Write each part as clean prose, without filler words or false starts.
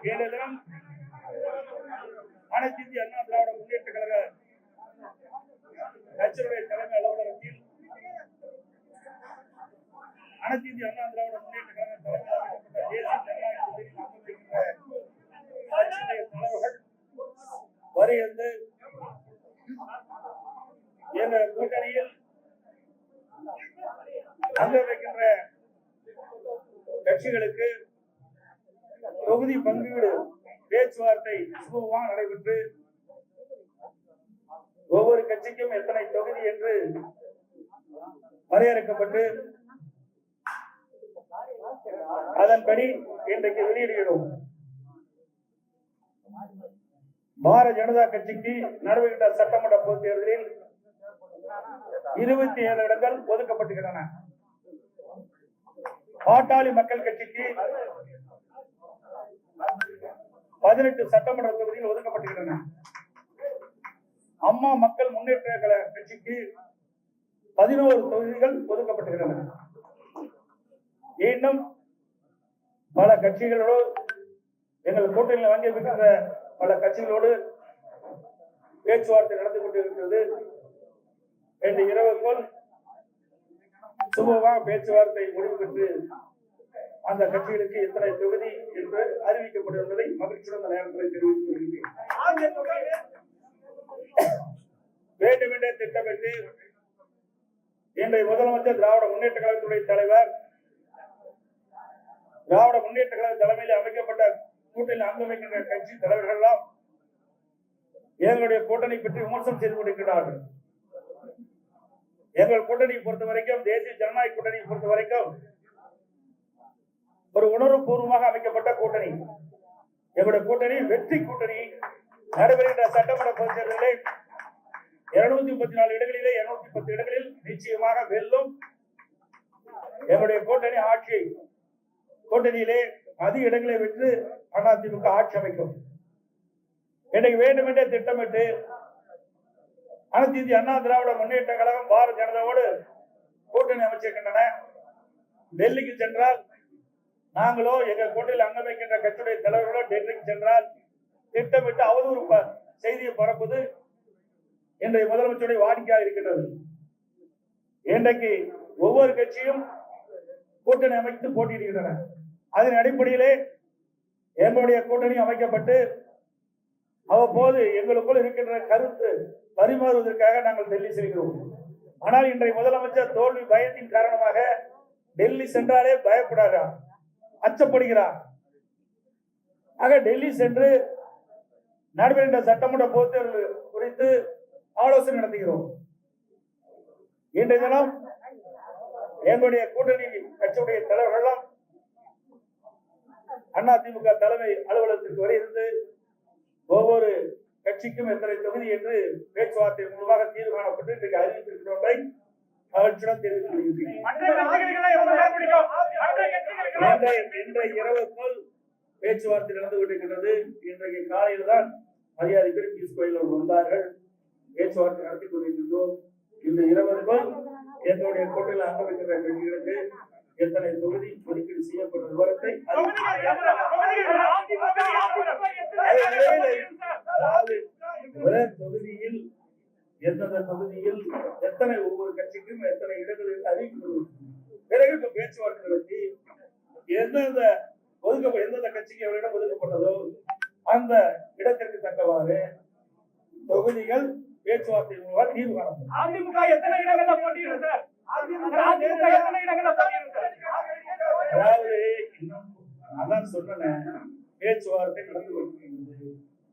இன்றைய தினம் அனைத்து இந்திய அண்ணா திராவிட முன்னேற்ற கழக கட்சியுடைய தலைமை அலுவலகத்தில் அனைத்து இந்திய அண்ணா திராவிட முன்னேற்ற கழக தலைமையில் தேசிய தலைவர்கள் வருகிறது. என்ற கூட்டணியில் அங்க வைக்கின்ற கட்சிகளுக்கு தொகுதி பங்கீடு பேச்சுவார்த்தை சுமூகமாக நடைபெற்று ஒவ்வொரு கட்சிக்கும் எத்தனை தொகுதி என்று வரையறுக்கப்பட்டு அதன்படி இன்றைக்கு வெளியிடுகிறோம். பாரதிய ஜனதா கட்சிக்கு நடைபெற்ற சட்டமன்ற பொதுத் தேர்தலில் 27 இடங்கள் ஒதுக்கப்பட்டுள்ளன. பாட்டாளி மக்கள் கட்சிக்கு 18 சட்டமன்ற தொகுதிகள் ஒதுக்கப்பட்டுள்ளன. அம்மா மக்கள் முன்னேற்ற கழக கட்சிக்கு 11 தொகுதிகள் ஒதுக்கப்பட்டுள்ளன. இன்னும் பல கட்சிகளோடு எங்கள் கூட்டணியில் வாங்கியிருக்கின்ற பல கட்சிகளோடு பேச்சுவார்த்தை நடந்து கொண்டிருக்கிறது. இன்று இரவுக்குள் சுமூகமாக பேச்சுவார்த்தை முடிவு பெற்று அந்த கட்சிகளுக்கு எத்தனை தொகுதி என்று அறிவிக்கப்படும் என்பதை மகிழ்ச்சியுடன் நேரத்தில் தெரிவித்து வருகிறேன். வேண்டுமென்றே திட்டமிட்டு இன்றைய முதலமைச்சர் திராவிட முன்னேற்ற கழகத்துடைய தலைவர் திராவிட முன்னேற்ற கழக தலைமையில் அமைக்கப்பட்ட கூட்டணியில் அங்கமைக்கின்ற கட்சி தலைவர்கள் எல்லாம் எங்களுடைய கூட்டணி பற்றி விமர்சனம் செய்து கொண்டிருக்கிறார்கள். எங்கள் கூட்டணியை பொறுத்த வரைக்கும், தேசிய ஜனநாயக கூட்டணியை பொறுத்த வரைக்கும் ஒரு உணர்வு பூர்வமாக அமைக்கப்பட்ட கூட்டணி. எங்களுடைய கூட்டணி வெற்றி கூட்டணி. நடைபெறுகின்ற சட்டமன்ற பொதுத் தேர்தலில் 234 இடங்களிலே 210 இடங்களில் நிச்சயமாக வெல்லும். எங்களுடைய கூட்டணி ஆட்சி கூட்டணியிலே அதிக இடங்களை வென்று அதிமுக ஆட்சி அமைக்கும். இன்னைக்கு வேண்டுமென்றே திட்டமிட்டு அனைத்து இந்திய அண்ணா திராவிட முன்னேற்ற கழகம் பாரதிய ஜனதாவோடு கூட்டணி அமைச்சிருக்கின்றன. டெல்லிக்கு சென்றால் நாங்களோ எங்கள் கூட்டணியில் அங்கமைக்கின்ற கட்சியுடைய தலைவர்களோ டெல்லிக்கு சென்றால் திட்டமிட்டு அவதூறு செய்தியை பரப்புவது இன்றைய முதலமைச்சருடைய வாடிக்கையாக இருக்கின்றது. இன்றைக்கு ஒவ்வொரு கட்சியும் கூட்டணி அமைத்து போட்டியிடுகின்றன. அதன் அடிப்படையிலே எங்களுடைய கூட்டணி அமைக்கப்பட்டு அவ்வப்போது எங்களுக்குள் இருக்கின்ற கருத்து பரிமாறுவதற்காக நாங்கள் டெல்லி செல்கிறோம். ஆனால் இன்றைய முதலமைச்சர் தோல்வி பயத்தின் காரணமாக டெல்லி சென்றாலே பயப்படாதார், அச்சப்படுகிறார். ஆக டெல்லி சென்று நடைபெறுகின்ற சட்டமன்ற பொதுத் தேர்தல் குறித்து ஆலோசனை நடத்துகிறோம். இன்றைய தினம் எங்களுடைய கூட்டணி கட்சியுடைய தலைவர்கள் அதிமுக தலைமை அலுவலகத்திற்கு வரை இருந்து ஒவ்வொரு கட்சிக்கும் எத்தனை தொகுதி என்று பேச்சுவார்த்தை மூலமாக தீர்வு காணப்பட்டு இன்றைக்கு அறிவித்திருக்கிறோம். மகிழ்ச்சியுடன் தெரிவித்துள்ளேன். இன்றைய இரவுக்குள் பேச்சுவார்த்தை நடந்து கொண்டிருக்கிறது. இன்றைக்கு காலையில் தான் மரியாதைக்குரிய பியூஷ் கோயல் அவர்கள் வந்தார்கள். பேச்சுவார்த்தை நடத்தி கொண்டிருக்கின்றோம். இந்த இரவுக்குள் எங்களுடைய கூட்டணியில் அங்கமைக்கின்ற கட்சிகளுக்கு எத்தனை தொகுதி ஒதுக்கீடு செய்யப்பட்ட விவரத்தை ஒரே தொகுதியில் எந்தெந்த தொகுதியில் எத்தனை ஒவ்வொரு கட்சிக்கும் எத்தனை இடங்களில் அறிவிக்கப்படும். பிறகு இப்ப பேச்சுவார்த்தை நடத்தி எந்தெந்த கட்சிக்கு எவரிடம் ஒதுக்கப்பட்டதோ அந்த இடத்திற்கு தக்கவாறு தொகுதிகள் பேச்சுவார்த்தை மூலமாக தீர்வு காணப்படும். அதிமுக எத்தனை இடங்கள்ல போட்டியிடும் சார்? அதாவது அதான் சொன்னேன், பேச்சுவார்த்தை நடந்து கொண்டிருக்கிறது.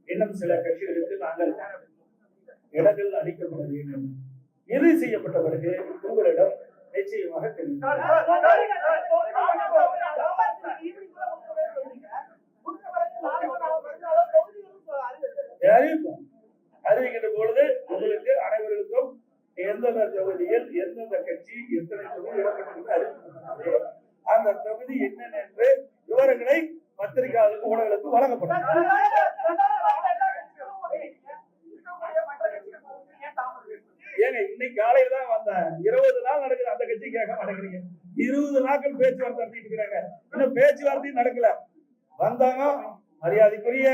இன்னும் சில கட்சிகளுக்கு நாங்கள் இடங்கள் அளிக்கப்பட வேண்டும். இறுதி செய்யப்பட்ட பிறகு உங்களிடம் நிச்சயமாக தெரிவிப்போம். அறிவிக்கின்ற பொழுது உங்களுக்கு அனைவருக்கும் எந்தெந்த தொகுதியில் எந்தெந்த கட்சி எத்தனை தொகுதி இடப்பட்டிருக்கு அறிவிக்கப்பட்டது, அந்த தொகுதி என்னென்ன என்று விவரங்களை பத்திரிகையாளர்களுக்கு ஊடகங்களுக்கு வழங்கப்படும். ஏங்க இன்னைக்கு காலையில தான் வந்தேன். 20 நாள் நடக்குது, அந்த கட்சி கேட்க மாட்டேங்கிறீங்க. 20 நாட்கள் பேச்சுவார்த்தை நடத்திட்டு இருக்கிறாங்க. இன்னும் பேச்சுவார்த்தையும் நடக்கல. வந்தாங்க மரியாதைக்குரிய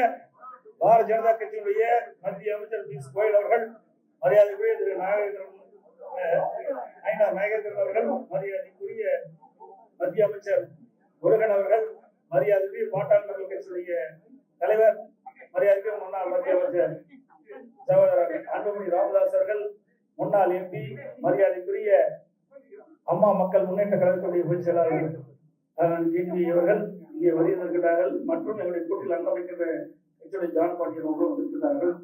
பாரதிய ஜனதா கட்சியினுடைய மத்திய அமைச்சர் பியூஷ் கோயல் அவர்கள், மரியாதைக்குரிய திரு நாகேந்திரன் அவர்கள், மரியாதைக்குரிய மத்திய அமைச்சர் முருகன் அவர்கள், மரியாதைக்குரிய பாட்டாளி மக்கள் கட்சியுடைய தலைவர், மரியாதைக்குரிய முன்னாள் மத்திய அமைச்சர் சகோதரர் அன்புமணி ராமதாஸ் அவர்கள், முன்னாள் எம்பி, மரியாதைக்குரிய அம்மா மக்கள் முன்னேற்ற கழகத்துடைய பொதுச் செயலாளர் ஜிபி அவர்கள் இங்கே வருகிறார்கள். மற்றும் எங்களுடைய கூட்டில் அங்கமைக்கின்ற ஜான் பாண்டியன் அவர்களும் வந்திருக்கிறார்கள்.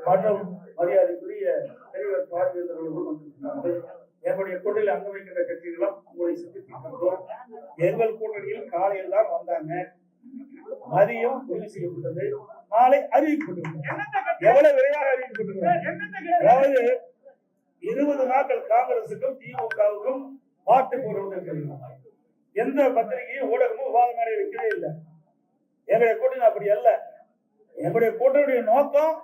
மற்றும் மரியாதைக்குரிய பெரியவர் பார்வையாளர் அவர்களும் வந்திருக்கிறார்கள். எங்களுடைய கூட்டணியில் அங்கமைக்கின்ற கட்சிகளும் உங்களை சந்தித்திருக்கின்றோம். எங்கள் கூட்டணியில் காலையில் தான் வந்தாங்க, மதியம் முடிவு செய்யப்பட்டது, நாளை அறிவிக்கப்பட்டது. எவ்வளவு விரைவாக அறிவிக்கப்பட்டது! அதாவது 20 நாட்கள் காங்கிரசுக்கும் திமுகவுக்கும் மாற்று போடுவதற்கு எந்த பத்திரிகையும் ஊடகமும் விவாத மேடை வைக்கவே இல்லை. எங்களுடைய கூட்டணி அப்படி அல்ல. எங்களுடைய கூட்டணியுடைய நோக்கம்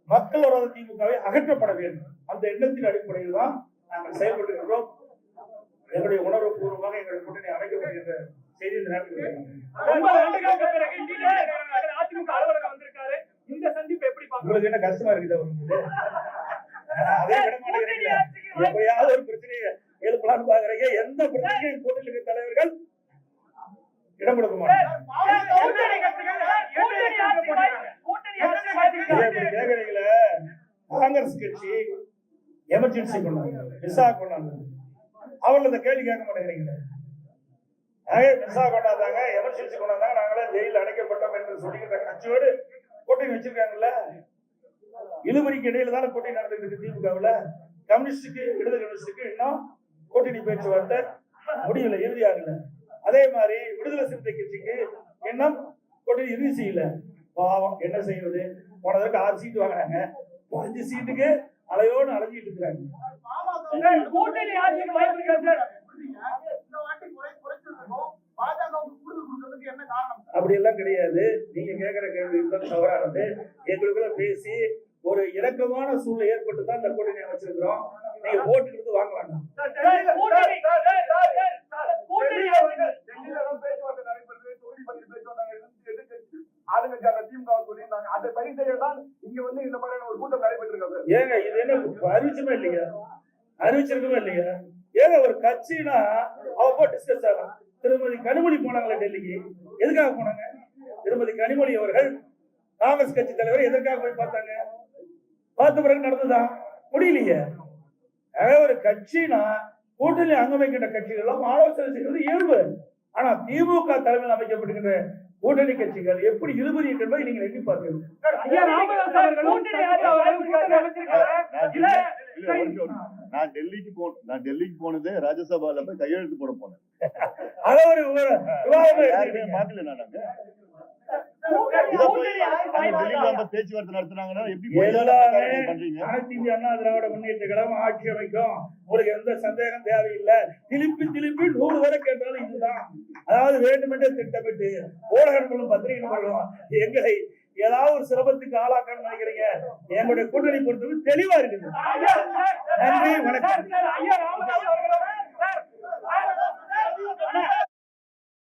மக்களோட திமுகவை அகற்றப்பட வேண்டும். அந்த எண்ணத்தின் அடிப்படையில் தான் நாங்கள் செயல்பட்டுகிறோம். எங்களுடைய உணர்வு பூர்வமாக எங்களுடைய கூட்டணி அமைக்கப்படுகின்ற செய்தி இந்த நேரத்தில் அதிமுக அலுவலகம் வந்திருக்காரு. இந்த சந்திப்பு எப்படி உங்களுக்கு என்ன கஷ்டமா இருக்குது? அதே விட மாட்டேங்கிறீங்க. எப்படியாவது ஒரு பிரச்சனையை எழுப்பலான்னு பாக்குறீங்க. எந்த பிரச்சனையும் கூட்டணி தலைவர்கள் இடம் கொடுக்க மாட்டாங்க. கேக்குறீங்களே, காங்கிரஸ் கட்சி எமர்ஜென்சி கொண்டாங்க, விசா கொண்டாங்க, அவர்கள் இந்த கேள்வி கேட்க மாட்டேங்கிறீங்களே. விசா கொண்டாந்தாங்க, எமர்ஜென்சி கொண்டாந்தாங்க, நாங்களே ஜெயிலில் அடைக்கப்பட்டோம் என்று சொல்லிக்கிற கட்சியோடு கூட்டணி வச்சிருக்காங்கல்ல. இழுபறிக்கு இடையில தானே கூட்டணி நடந்துட்டு இருக்கு. திமுகவுல கம்யூனிஸ்டுக்கு, விடுதலை கம்யூனிஸ்டுக்கு இன்னும் கூட்டணி பேச்சுவார்த்தை முடியல, இறுதியாகல. அதே மாதிரி விடுதலை சிறுத்தை கட்சிக்கு இன்னும் கூட்டணி இறுதி செய்யல. பாவம், என்ன செய்வது? போனதற்கு 6 சீட்டு வாங்கினாங்க, 5 சீட்டுக்கு அலையோடு அலைஞ்சிட்டு இருக்கிறாங்க. அப்படி எல்லாம் கிடையாது. நீங்க கேட்கிற கேள்வி தவறானது. எங்களுக்குள்ள பேசி ஒரு இணக்கமான சூழ்நிலை ஏற்பட்டு தான் இந்த கூட்டணி அமைச்சிருக்கிறோம். நீங்க ஓட்டு எடுத்து வாங்க வேண்டாம். ஏங்க இது என்ன அறிவிச்சுமே இல்லையா? அறிவிச்சிருக்கவே இல்லையா? ஏங்க ஒரு கட்சினா அவ போய் டிஸ்கஸ் ஆகலாம். திருமதி கனிமொழி போனாங்களே டெல்லிக்கு, எதுக்காக போனாங்க? திருமதி கனிமொழி அவர்கள் காங்கிரஸ் கட்சி தலைவர் எதற்காக போய் பார்த்தாங்க? பார்த்த பிறகு நடந்துதான் முடியலையே. ஒரு கட்சினா கூட்டணி அங்கமைக்கின்ற கட்சிகளும் ஆலோசனை செய்வது இயல்பு. ஆனா திமுக தலைமையில் அமைக்கப்படுகின்ற கூட்டணி கட்சிகள் எப்படி இழுபறி என்பதை நீங்கள் எண்ணி பார்க்கிறீர்கள். நான் டெல்லிக்கு போனது ராஜ்யசபால போய் கையெழுத்து போட போனேன். அத ஒரு விவாதம் மாத்தல. நான் பேச்சுவார்த்தை நடத்தினாங்கன்னா அனைத்து இந்திய அண்ணா திராவிட முன்னேற்ற கழகம் ஆட்சி அமைக்கும், உங்களுக்கு எந்த சந்தேகம் தேவையில்லை. திருப்பி 100 வரை கேட்டாலும் இதுதான். அதாவது வேண்டுமென்றே திட்டமிட்டு ஊடகங்களும் பத்திரிகைகளும் எங்களை ஏதாவது ஒரு சிரமத்துக்கு ஆளாக்கணும்னு நினைக்கிறீங்க. எங்களுடைய கூட்டணி பொறுத்தவரை தெளிவா இருக்குது. நன்றி, வணக்கம்.